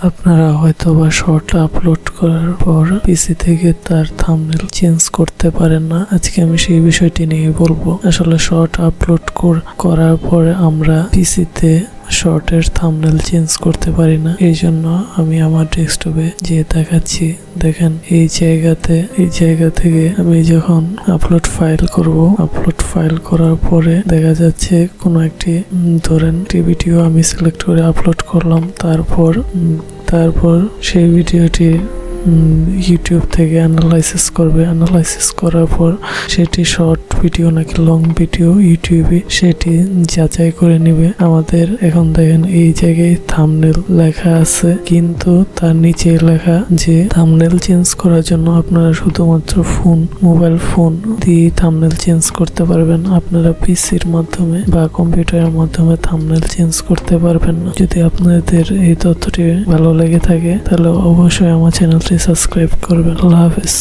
আপনারা হয়তো বা শর্ট আপলোড করার পর পিসি থেকে তার থাম্বনেল চেঞ্জ করতে পারেন না। আজকে আমি সেই বিষয়টি নিয়ে বলবো। আসলে শর্ট আপলোড করার পরে আমরা পিসিতে শর্টের থাম্বনেল চেঞ্জ করতে পারি না। এই জন্য আমি আমার ডেস্কটপে যে দেখাচ্ছি, দেখেন এই জায়গা থেকে আমি যখন আপলোড ফাইল করার পরে দেখা যাচ্ছে কোনো একটি ধরেন ভিডিও আমি সিলেক্ট করে আপলোড করলাম। তারপর সেই ভিডিওটি ইউটিউব থেকে অ্যানালাইসিস করার পর সেটি শর্ট ভিডিও নাকি লং ভিডিও ইউটিউবে সেটি যাচাই করে নেবে। আমাদের এখন দেখেন এই জায়গায় থাম্বনেল লেখা আছে, কিন্তু তার নিচে লেখা যে থাম্বনেল চেঞ্জ করার জন্য আপনারা শুধুমাত্র মোবাইল ফোন দিয়ে থাম্বনেল চেঞ্জ করতে পারবেন। আপনারা পিসির মাধ্যমে বা কম্পিউটারের মাধ্যমে থাম্বনেল চেঞ্জ করতে পারবেন না। যদি আপনাদের এই তথ্যটি ভালো লেগে থাকে তাহলে অবশ্যই আমার চ্যানেলটি সাবস্ক্রাইব করবেন। আল্লাহ হাফেজ।